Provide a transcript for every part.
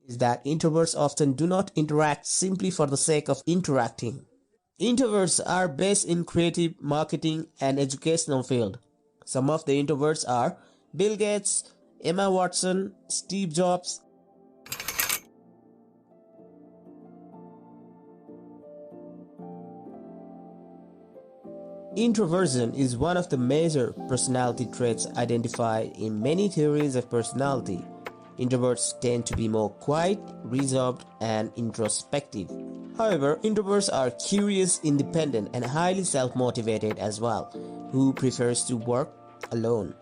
is that introverts often do not interact simply for the sake of interacting. Introverts are based in creative, marketing, and educational field. Some of the introverts are Bill Gates, Emma Watson, Steve Jobs. Introversion is one of the major personality traits identified in many theories of personality. Introverts tend to be more quiet, reserved, and introspective. However, introverts are curious, independent, and highly self-motivated as well, who prefers to work alone.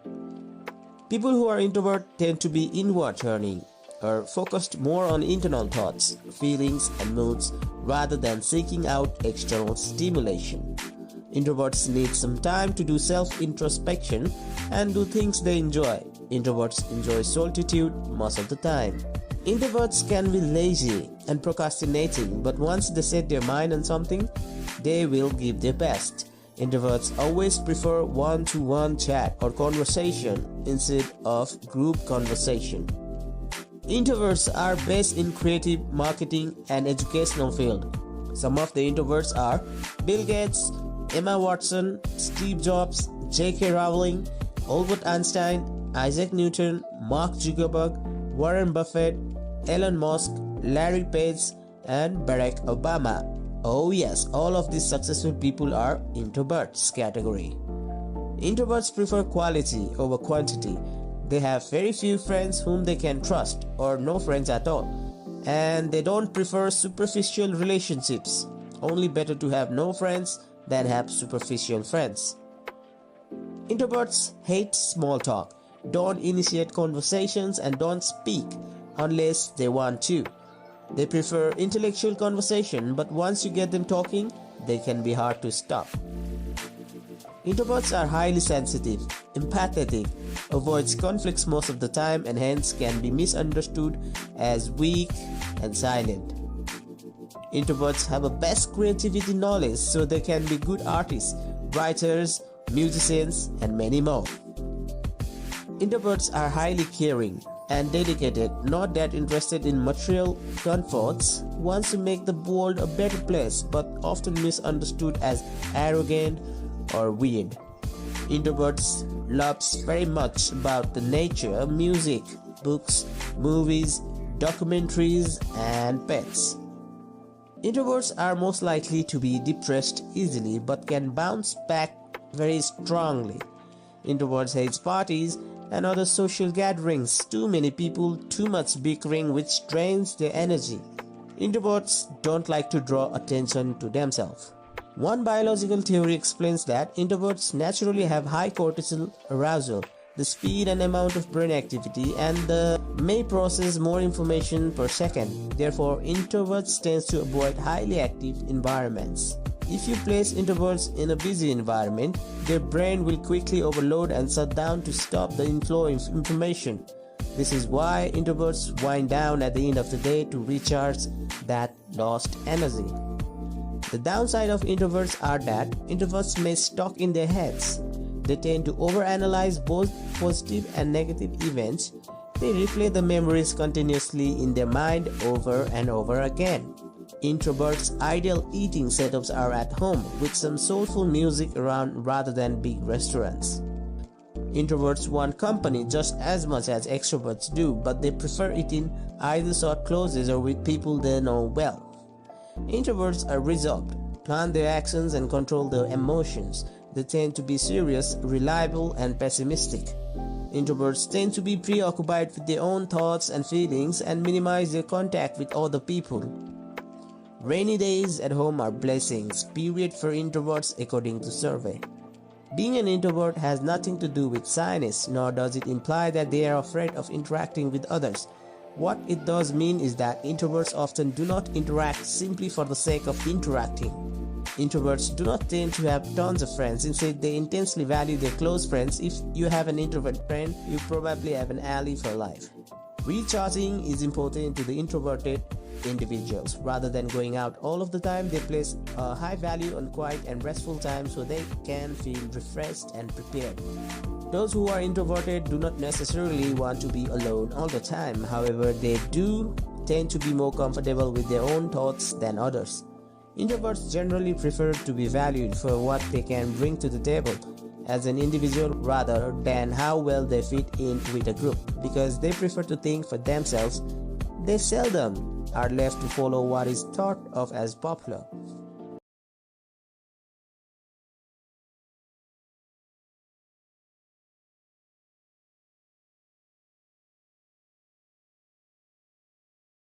People who are introvert tend to be inward-turning or focused more on internal thoughts, feelings, and moods rather than seeking out external stimulation. Introverts need some time to do self-introspection and do things they enjoy. Introverts enjoy solitude most of the time. Introverts can be lazy and procrastinating, but once they set their mind on something, they will give their best. Introverts always prefer one-to-one chat or conversation instead of group conversation. Introverts are based in creative, marketing, and educational field. Some of the introverts are Bill Gates, Emma Watson, Steve Jobs, J.K. Rowling, Albert Einstein, Isaac Newton, Mark Zuckerberg, Warren Buffett, Elon Musk, Larry Page, and Barack Obama. Oh yes, all of these successful people are introverts category. Introverts prefer quality over quantity. They have very few friends whom they can trust or no friends at all. And they don't prefer superficial relationships. Only better to have no friends than have superficial friends. Introverts hate small talk, don't initiate conversations, and don't speak unless they want to. They prefer intellectual conversation, but once you get them talking, they can be hard to stop. Introverts are highly sensitive, empathetic, avoids conflicts most of the time, and hence can be misunderstood as weak and silent. Introverts have a best creativity knowledge, so they can be good artists, writers, musicians, and many more. Introverts are highly caring and dedicated, not that interested in material comforts, wants to make the world a better place, but often misunderstood as arrogant or weird. Introverts loves very much about the nature, music, books, movies, documentaries, and pets. Introverts are most likely to be depressed easily but can bounce back very strongly. Introverts hate parties and other social gatherings. Too many people, too much bickering which drains their energy. Introverts don't like to draw attention to themselves. One biological theory explains that introverts naturally have high cortisol arousal, the speed and amount of brain activity, and may process more information per second. Therefore, introverts tend to avoid highly active environments. If you place introverts in a busy environment, their brain will quickly overload and shut down to stop the inflow of information. This is why introverts wind down at the end of the day to recharge that lost energy. The downside of introverts are that introverts may stuck in their heads. They tend to overanalyze both positive and negative events. They replay the memories continuously in their mind over and over again. Introverts' ideal eating setups are at home with some soulful music around rather than big restaurants. Introverts want company just as much as extroverts do, but they prefer eating either short closes or with people they know well. Introverts are reserved, plan their actions and control their emotions. They tend to be serious, reliable, and pessimistic. Introverts tend to be preoccupied with their own thoughts and feelings and minimize their contact with other people. Rainy days at home are blessings, period, for introverts according to survey. Being an introvert has nothing to do with shyness, nor does it imply that they are afraid of interacting with others. What it does mean is that introverts often do not interact simply for the sake of interacting. Introverts do not tend to have tons of friends. Instead, they intensely value their close friends. If you have an introvert friend, you probably have an ally for life. Recharging is important to the introverted individuals. Rather than going out all of the time, they place a high value on quiet and restful time so they can feel refreshed and prepared. Those who are introverted do not necessarily want to be alone all the time. However, they do tend to be more comfortable with their own thoughts than others. Introverts generally prefer to be valued for what they can bring to the table as an individual rather than how well they fit in with a group. Because they prefer to think for themselves, they seldom are left to follow what is thought of as popular.